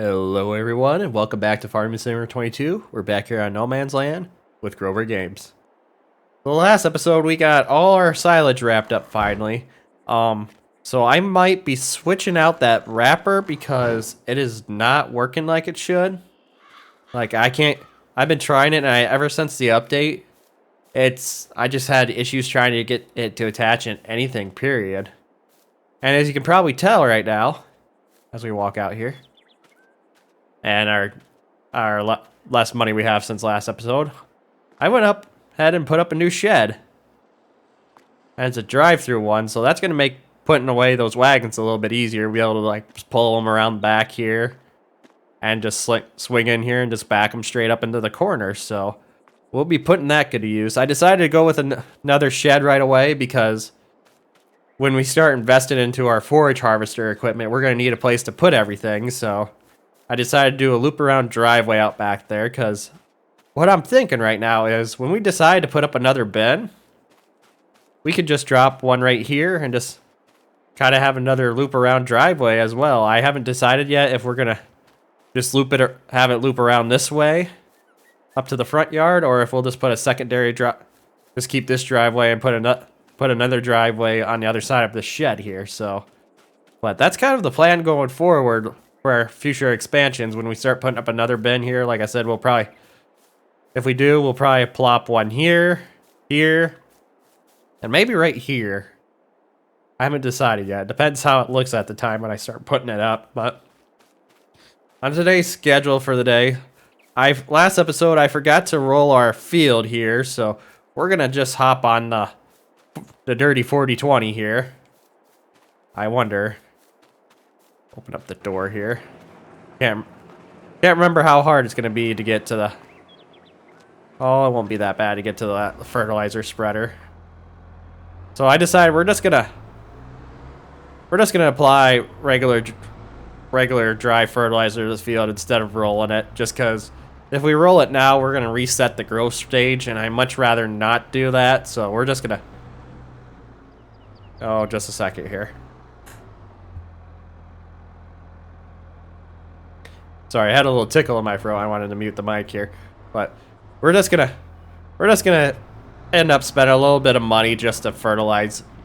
Hello everyone and welcome back to Farming Simulator 22. We're back here on No Man's Land with Grober Games. The last episode we got all our silage wrapped up finally. So I might be switching out that wrapper because it is not working like it should. Like I've been trying it and ever since the update, I just had issues trying to get it to attach in anything, period. And as you can probably tell right now, as we walk out here, and our less money we have since last episode, I went ahead and put up a new shed. And it's a drive-through one, so that's going to make putting away those wagons a little bit easier. We'll be able to like just pull them around back here and just swing in here and just back them straight up into the corner. So we'll be putting that good to use. I decided to go with another shed right away because when we start investing into our forage harvester equipment, we're going to need a place to put everything. So I decided to do a loop around driveway out back there because what I'm thinking right now is when we decide to put up another bin, we could just drop one right here and just kind of have another loop around driveway as well. I haven't decided yet if we're going to just loop it or have it loop around this way up to the front yard, or if we'll just put a secondary just keep this driveway and put another driveway on the other side of the shed here. So, but that's kind of the plan going forward for our future expansions. When we start putting up another bin here, like I said, we'll probably plop one here, and maybe right here. I haven't decided yet. It depends how it looks at the time when I start putting it up. But on today's schedule for the day, last episode I forgot to roll our field here, so we're gonna just hop on the dirty 40-20 here. I wonder. Open up the door here. Can't remember how hard it's gonna be to get to the. Oh, it won't be that bad to get to the fertilizer spreader. So I decided we're just gonna apply regular dry fertilizer to this field instead of rolling it. Just because if we roll it now, we're gonna reset the growth stage, and I'd much rather not do that. So we're just gonna. Oh, just a second here. Sorry, I had a little tickle in my throat. I wanted to mute the mic here, but we're just gonna end up spending a little bit of money just to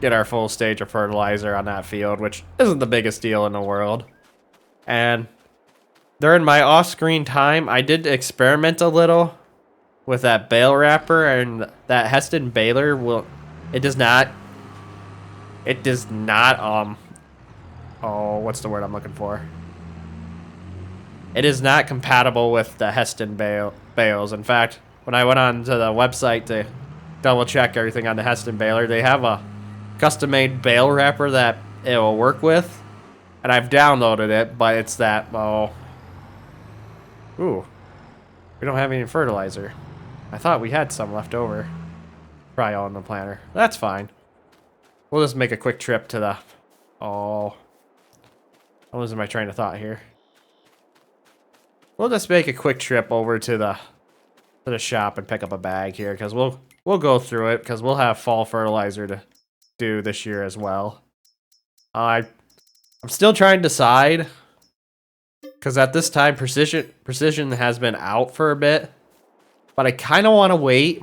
get our full stage of fertilizer on that field, which isn't the biggest deal in the world. And during my off-screen time, I did experiment a little with that bale wrapper, and that Heston baler it does not oh, what's the word I'm looking for? It is not compatible with the Heston bales. In fact, when I went on to the website to double check everything on the Heston baler, they have a custom-made bale wrapper that it will work with, and I've downloaded it, but it's that, oh, ooh, we don't have any fertilizer. I thought we had some left over. Probably all in the planter. That's fine. We'll just make a quick trip to the, oh, I'm losing my train of thought here. We'll just make a quick trip over to the shop and pick up a bag here, because we'll go through it, because we'll have fall fertilizer to do this year as well. I'm still trying to decide, because at this time precision has been out for a bit, but I kind of want to wait,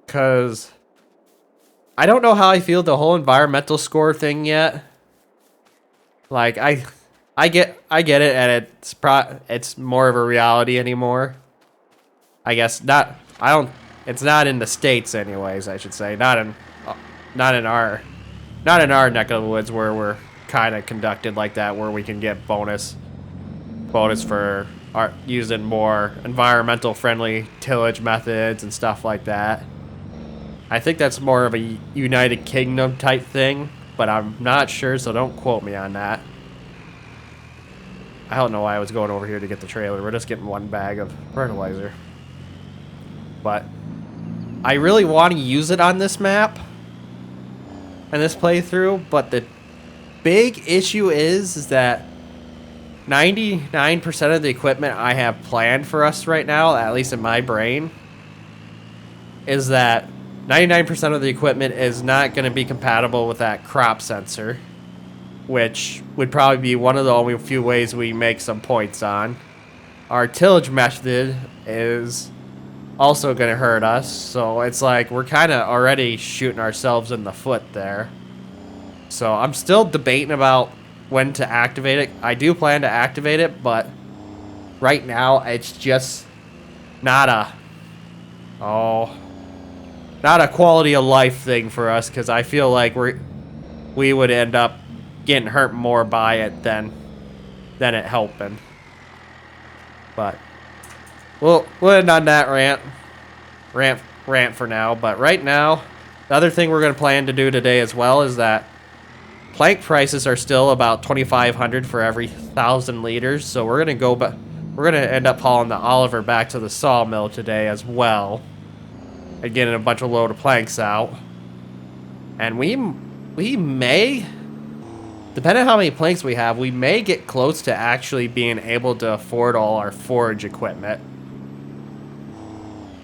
because I don't know how I feel the whole environmental score thing yet. Like I get it, and it's more of a reality anymore. I guess not. It's not in the States, anyways. I should say not in our neck of the woods where we're kind of conducted like that, where we can get bonus for using more environmental friendly tillage methods and stuff like that. I think that's more of a United Kingdom type thing, but I'm not sure, so don't quote me on that. I don't know why I was going over here to get the trailer. We're just getting one bag of fertilizer. But I really want to use it on this map and this playthrough, but the big issue is that 99% of the equipment I have planned for us right now, at least in my brain, is that 99% of the equipment is not going to be compatible with that crop sensor. which would probably be one of the only few ways we make some points on. Our tillage method is also going to hurt us, so it's like we're kind of already shooting ourselves in the foot there. So I'm still debating about when to activate it. I do plan to activate it, but right now it's just not a not a quality of life thing for us, because I feel like we would end up getting hurt more by it than it helping. But we'll end on that rant for now. But right now, the other thing we're going to plan to do today as well is that plank prices are still about 2,500 for every 1,000 liters. So we're going to we're going to end up hauling the Oliver back to the sawmill today as well, and getting a bunch of load of planks out. And we may, depending on how many planks we have, we may get close to actually being able to afford all our forage equipment.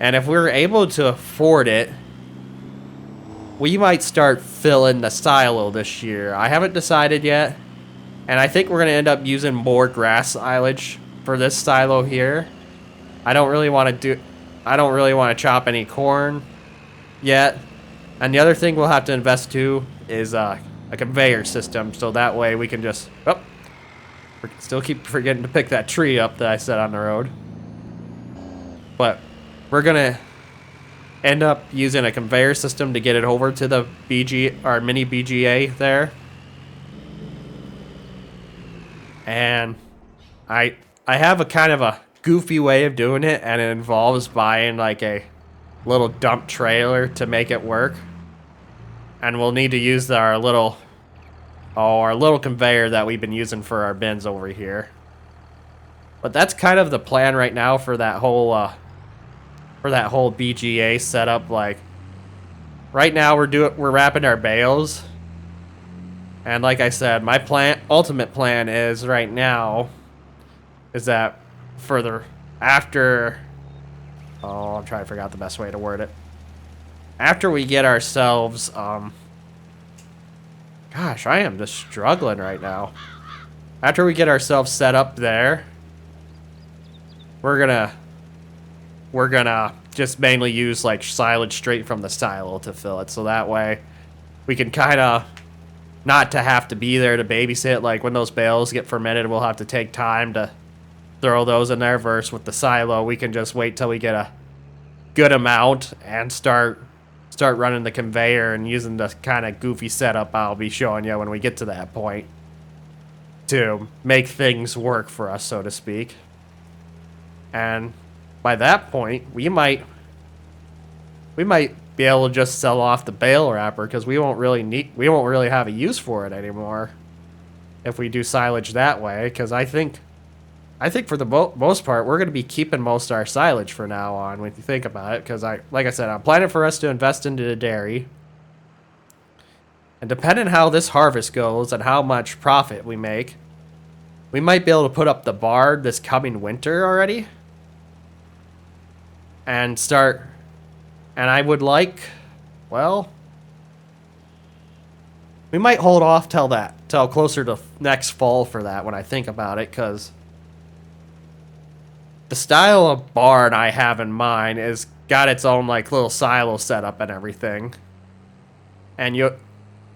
And if we're able to afford it, we might start filling the silo this year. I haven't decided yet, and I think we're going to end up using more grass silage for this silo here. I don't really want to chop any corn yet. And the other thing we'll have to invest to is a conveyor system, so that way we can just... Oh, still keep forgetting to pick that tree up that I set on the road. But we're gonna end up using a conveyor system to get it over to the our mini BGA there. And I have a kind of a goofy way of doing it, and it involves buying like a little dump trailer to make it work. And we'll need to use our little conveyor that we've been using for our bins over here. But that's kind of the plan right now for that whole BGA setup. Like right now we're wrapping our bales. And like I said, my ultimate plan is right now is that I'm trying to figure out the best way to word it. After we get ourselves, gosh, I am just struggling right now. After we get ourselves set up there, we're gonna just mainly use like silage straight from the silo to fill it, so that way we can kind of not to have to be there to babysit. Like when those bales get fermented, we'll have to take time to throw those in there, versus with the silo we can just wait till we get a good amount and start running the conveyor and using the kind of goofy setup I'll be showing you when we get to that point to make things work for us, so to speak. And by that point, we might be able to just sell off the bale wrapper, because we won't really have a use for it anymore if we do silage that way. Because I think for the most part, we're going to be keeping most of our silage for now on, when you think about it. Because like I said, I'm planning for us to invest into the dairy. And depending on how this harvest goes and how much profit we make, we might be able to put up the barn this coming winter already. And I would like, well, we might hold off till closer to next fall for that, when I think about it, because the style of barn I have in mind is got its own like little silo setup and everything. And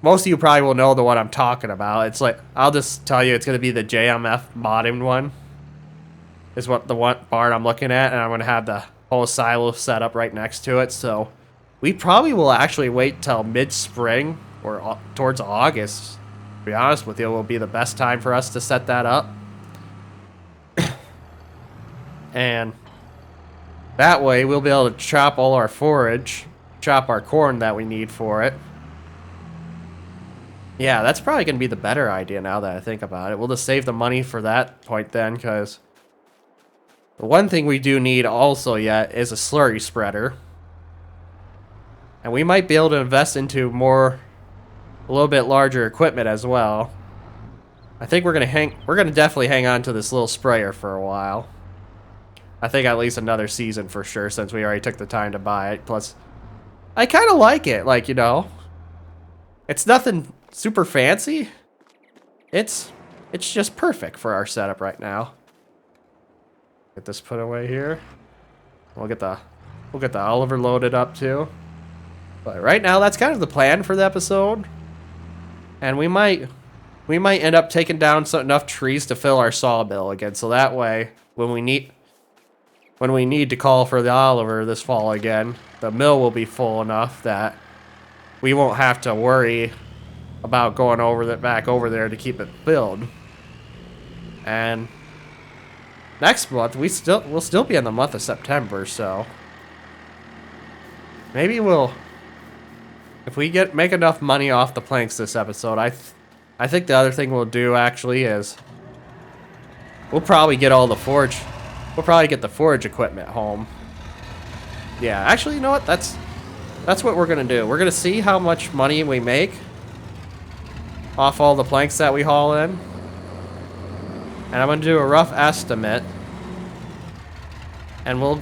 most of you probably will know the one I'm talking about. It's like, I'll just tell you, it's going to be the JMF modded one. Is what the one barn I'm looking at, and I'm going to have the whole silo set up right next to it. So we probably will actually wait till mid-spring or towards August. To be honest with you, will be the best time for us to set that up. And that way we'll be able to chop all our forage, chop our corn that we need for it. Yeah, that's probably going to be the better idea now that I think about it. We'll just save the money for that point then, because the one thing we do need also yet is a slurry spreader. And we might be able to invest into a little bit larger equipment as well. I think we're gonna definitely hang on to this little sprayer for a while. I think at least another season for sure, since we already took the time to buy it. Plus, I kind of like it. Like, it's nothing super fancy, it's just perfect for our setup right now. Get this put away here. We'll get the Oliver loaded up too. But right now, that's kind of the plan for the episode. And we might end up taking down enough trees to fill our sawmill again. So that way, when we need to call for the Oliver this fall again, the mill will be full enough that we won't have to worry about going back over there to keep it filled. And next month we'll still be in the month of September, so maybe if we make enough money off the planks this episode, I think the other thing we'll do actually is we'll probably get the forge equipment home. Yeah, actually, you know what? That's what we're gonna do. We're gonna see how much money we make off all the planks that we haul in. And I'm gonna do a rough estimate. And we'll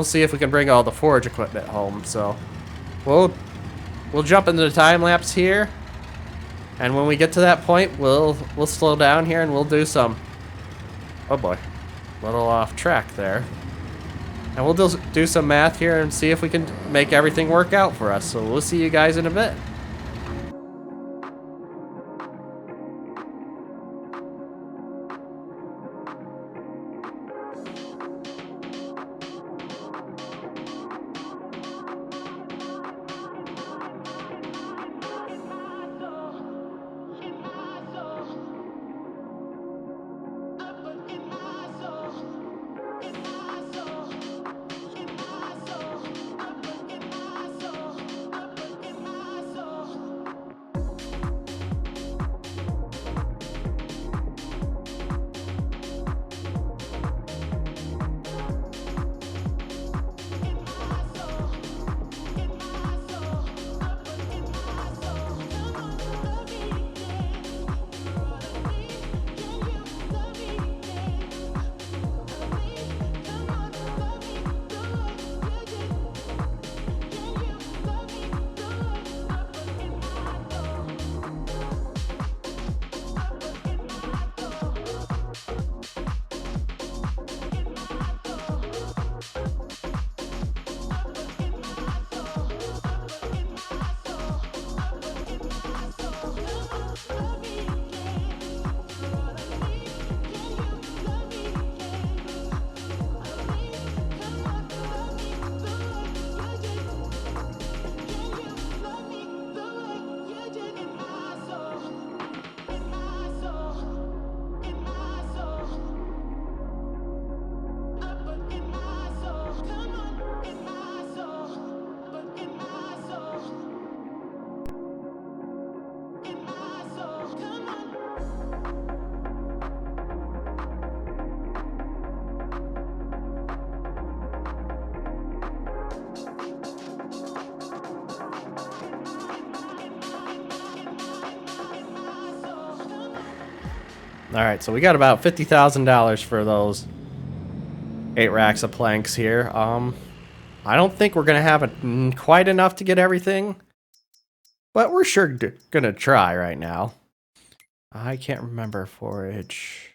see if we can bring all the forge equipment home. So we'll jump into the time lapse here. And when we get to that point, we'll slow down here and we'll do some, oh boy, little off track there. And we'll do some math here and see if we can make everything work out for us. So we'll see you guys in a bit. All right, so we got about $50,000 for those 8 racks of planks here. I don't think we're gonna have quite enough to get everything, but we're sure gonna try right now. I can't remember forage.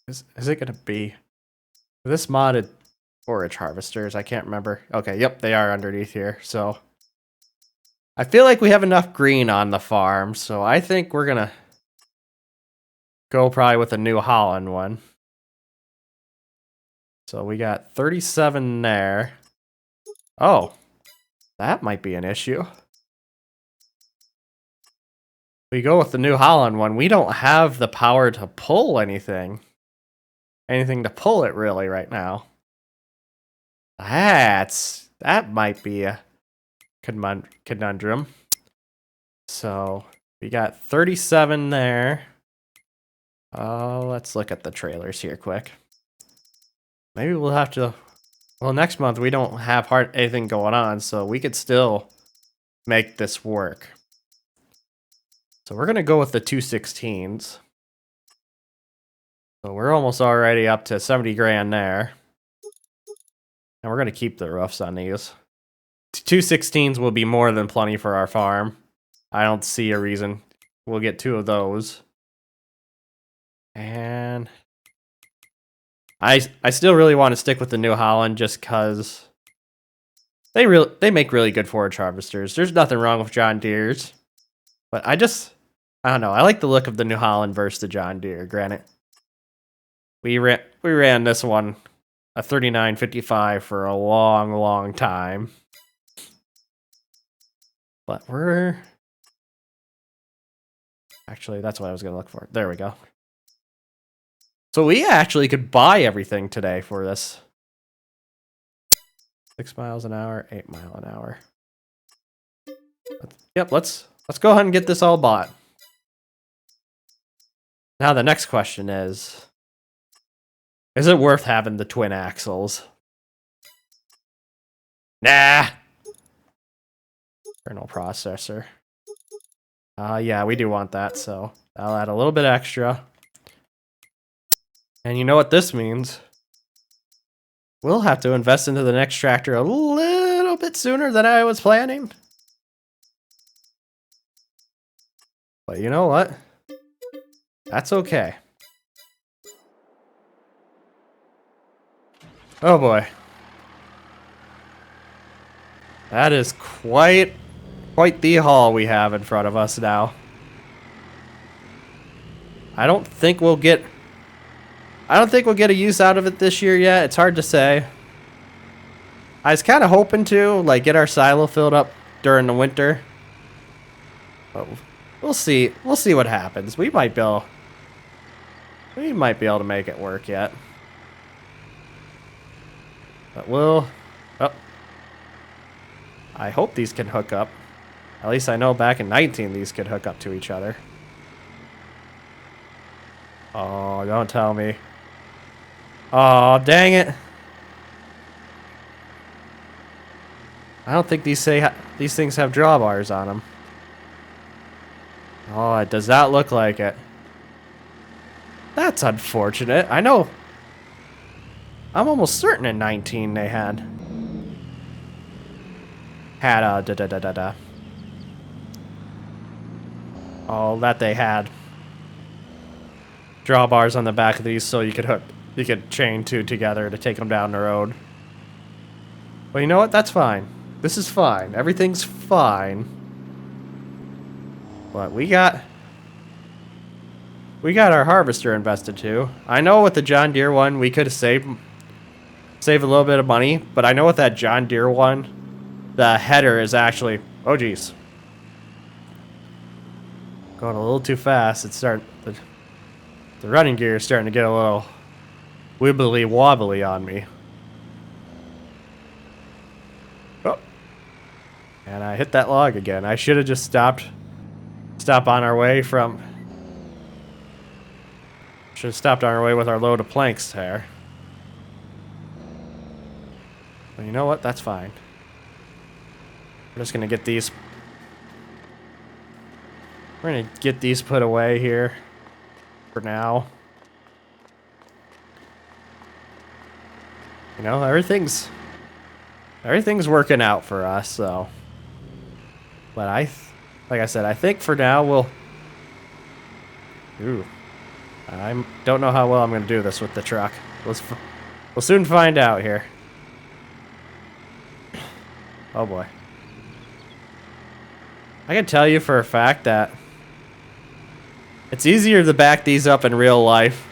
Is it gonna be this modded forage harvesters? I can't remember. Okay, yep, they are underneath here. So I feel like we have enough green on the farm, so I think we're gonna go probably with a New Holland one. So we got 37 there. Oh, that might be an issue. We go with the New Holland one. We don't have the power to pull anything. Anything to pull it really right now. That might be a conundrum. So we got 37 there. Let's look at the trailers here quick. Maybe we'll have to. Well, next month we don't have anything going on, so we could still make this work. So we're gonna go with the 216s. So we're almost already up to 70 grand there. And we're gonna keep the roofs on these. 216s will be more than plenty for our farm. I don't see a reason. We'll get 2 of those. And I still really want to stick with the New Holland just because they make really good forage harvesters. There's nothing wrong with John Deere's, but I don't know. I like the look of the New Holland versus the John Deere. Granted, we ran this one a 3955 for a long time, but actually that's what I was gonna look for. There we go. So we actually could buy everything today for this. 6 miles an hour, 8 mile an hour. Yep, let's go ahead and get this all bought. Now the next question is it worth having the twin axles? Nah. Kernel processor. Yeah, we do want that, so I'll add a little bit extra. And you know what this means? We'll have to invest into the next tractor a little bit sooner than I was planning. But you know what? That's okay. Oh boy. That is quite the haul we have in front of us now. I don't think we'll get a use out of it this year yet. It's hard to say. I was kind of hoping to like get our silo filled up during the winter. But we'll see. We'll see what happens. We might be able to make it work yet. But I hope these can hook up. At least I know back in 19 these could hook up to each other. Oh, don't tell me. Oh, dang it. I don't think these things have drawbars on them. Oh, it does not look like it. That's unfortunate. I know. I'm almost certain in 19 they had Oh, that they had drawbars on the back of these so you could chain two together to take them down the road. But you know what? That's fine. This is fine. Everything's fine. But we got our harvester invested too. I know with the John Deere one we could save a little bit of money, but I know with that John Deere one, the header is actually, oh geez, going a little too fast. The running gear is starting to get a little wibbly wobbly on me. Oh, and I hit that log again. I should have just stopped on our way from. Should have stopped on our way with our load of planks there. But you know what? That's fine. We're just gonna get these. We're gonna get these put away here for now. You know, everything's working out for us, so. But like I said, I think for now we'll. Ooh, I don't know how well I'm gonna do this with the truck. We'll soon find out here. Oh boy. I can tell you for a fact that it's easier to back these up in real life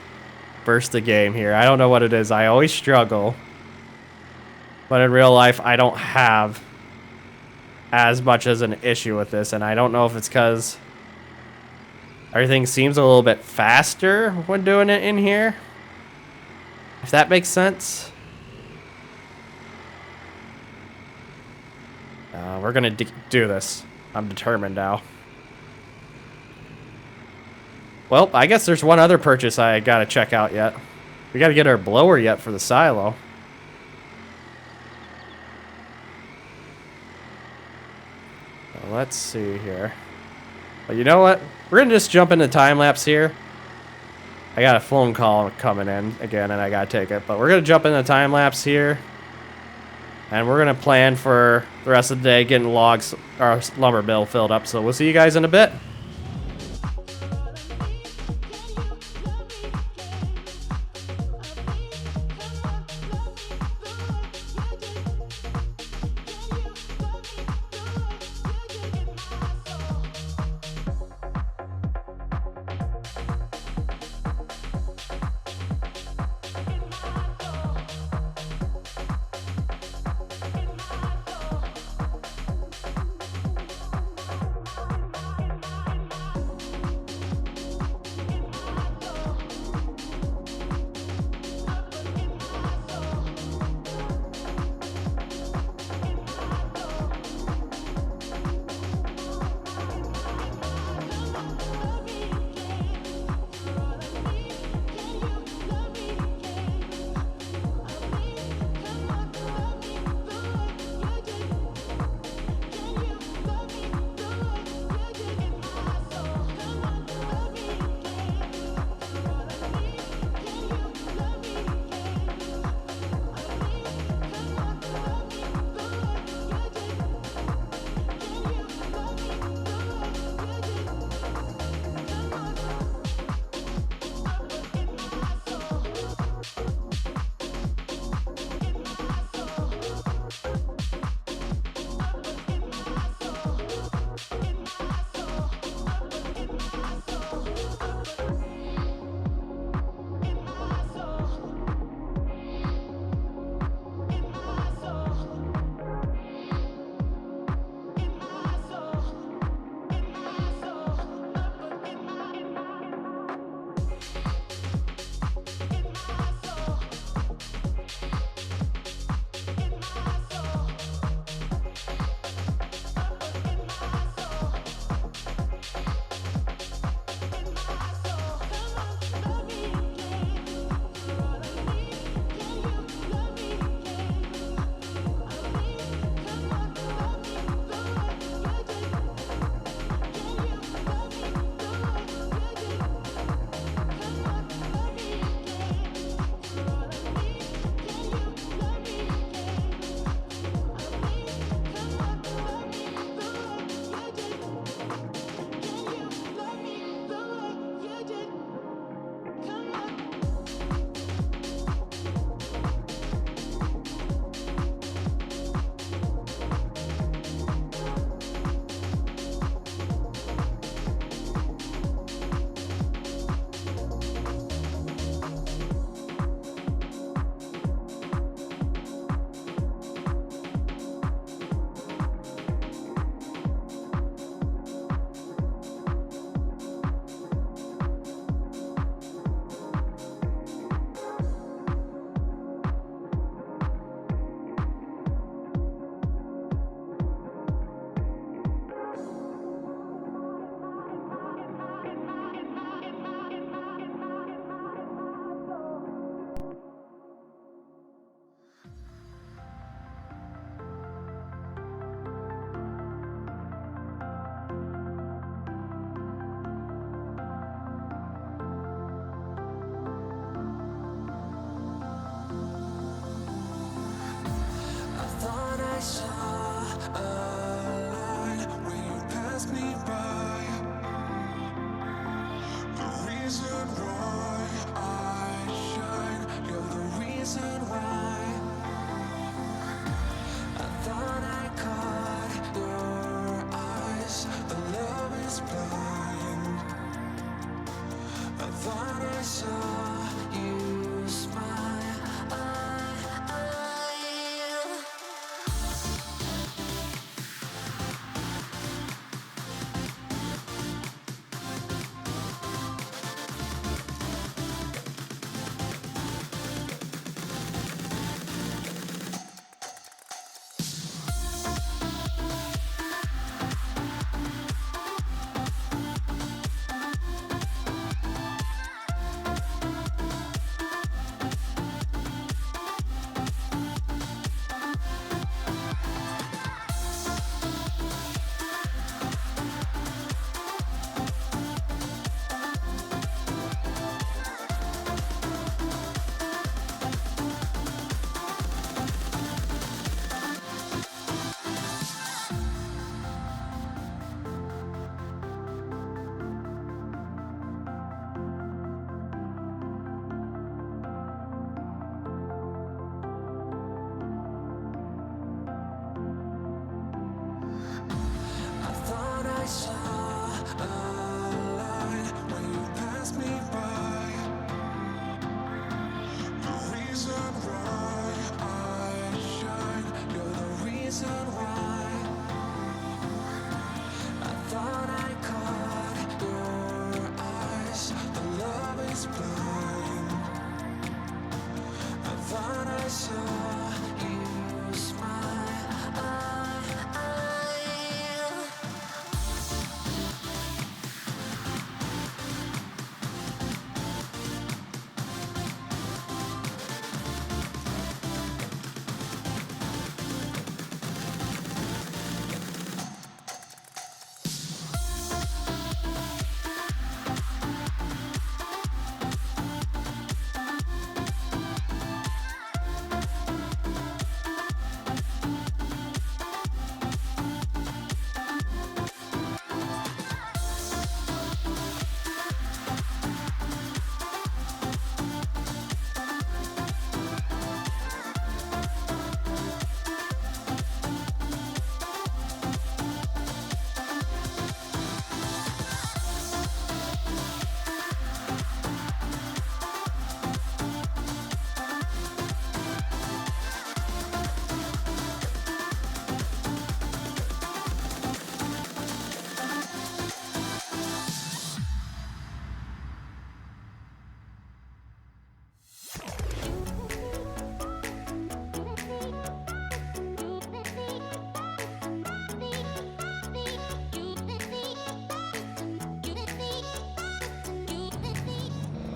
versus the game here. I don't know what it is. I always struggle. But in real life, I don't have as much as an issue with this. And I don't know if it's because everything seems a little bit faster when doing it in here. If that makes sense. We're going to do this. I'm determined now. Well, I guess there's one other purchase I got to check out yet. We got to get our blower yet for the silo. So let's see here. But you know what? We're going to just jump into time-lapse here. I got a phone call coming in again, and I got to take it. But we're going to jump into time-lapse here. And we're going to plan for the rest of the day getting logs, our lumber mill filled up. So we'll see you guys in a bit.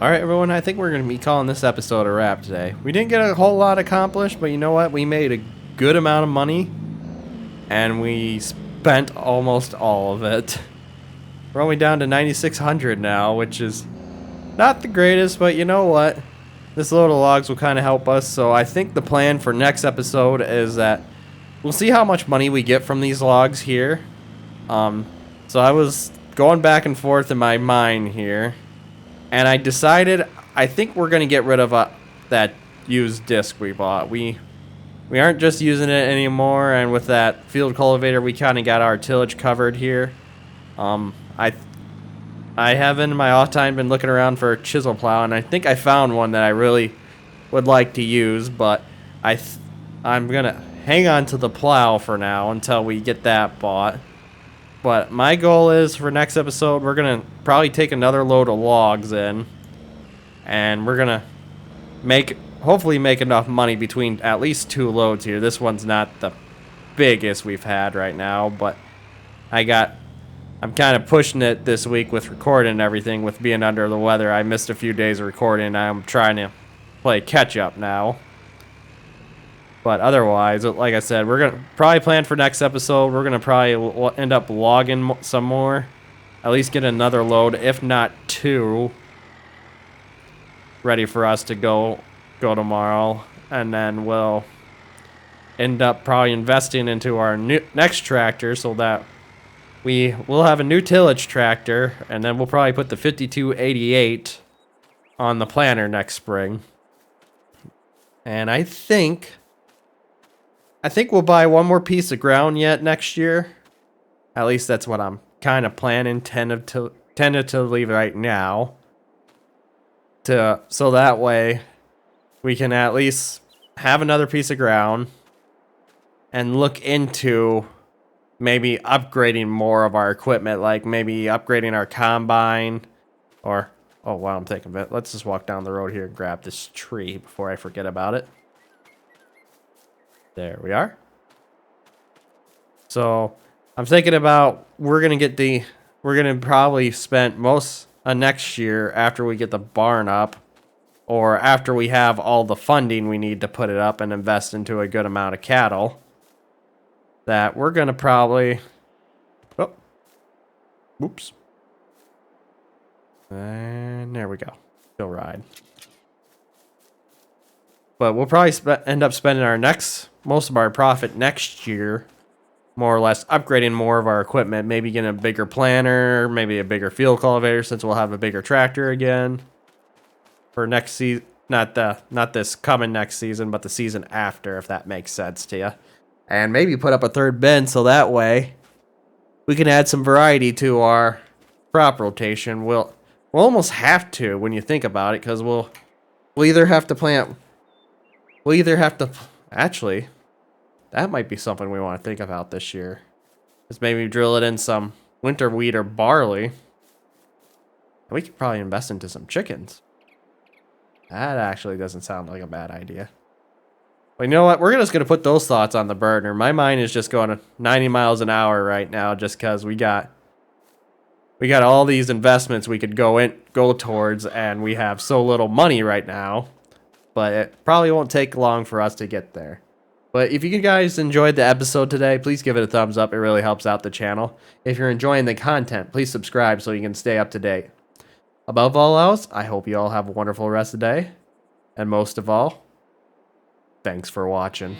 Alright, everyone, I think we're going to be calling this episode a wrap today. We didn't get a whole lot accomplished, but you know what? We made a good amount of money, and we spent almost all of it. We're only down to 9,600 now, which is not the greatest, but you know what? This load of logs will kind of help us, so I think the plan for next episode is that we'll see how much money we get from these logs here. So I was going back and forth in my mind here, and I decided I think we're going to get rid of that used disc we bought. We aren't just using it anymore, and with that field cultivator, we kind of got our tillage covered here. I have in my off time been looking around for a chisel plow, and I think I found one that I really would like to use, but I'm going to hang on to the plow for now until we get that bought. But my goal is for next episode, we're going to probably take another load of logs in, and we're going to hopefully make enough money between at least 2 loads here. This one's not the biggest we've had right now, but I'm kind of pushing it this week with recording and everything. With being under the weather, I missed a few days of recording. I'm trying to play catch up now. But otherwise, like I said, we're going to probably plan for next episode. We're going to probably end up logging some more. At least get another load, if not 2, ready for us to go tomorrow. And then we'll end up probably investing into our next tractor so that we'll have a new tillage tractor. And then we'll probably put the 5288 on the planter next spring. And I think we'll buy one more piece of ground yet next year. At least that's what I'm kind of planning, tentatively right now. So that way we can at least have another piece of ground and look into maybe upgrading more of our equipment, like maybe upgrading our combine or, oh wow, I'm thinking of it. Let's just walk down the road here and grab this tree before I forget about it. There we are. So I'm thinking about we're gonna probably spend most of next year after we get the barn up, or after we have all the funding we need to put it up and invest into a good amount of cattle, that we're gonna probably, oh, whoops, and there we go, still ride. But we'll probably end up spending most of our profit next year, more or less, upgrading more of our equipment. Maybe getting a bigger planter, maybe a bigger field cultivator, since we'll have a bigger tractor again for next season. Not this coming next season, but the season after, if that makes sense to you. And maybe put up a third bin so that way we can add some variety to our crop rotation. We'll almost have to when you think about it, because we'll either have to plant. Actually, that might be something we want to think about this year. Is maybe drill it in some winter wheat or barley. We could probably invest into some chickens. That actually doesn't sound like a bad idea. But you know what? We're just going to put those thoughts on the burner. My mind is just going to 90 miles an hour right now, just because we got all these investments we could go towards, and we have so little money right now. But it probably won't take long for us to get there. But if you guys enjoyed the episode today, please give it a thumbs up. It really helps out the channel. If you're enjoying the content, please subscribe so you can stay up to date. Above all else, I hope you all have a wonderful rest of the day. And most of all, thanks for watching.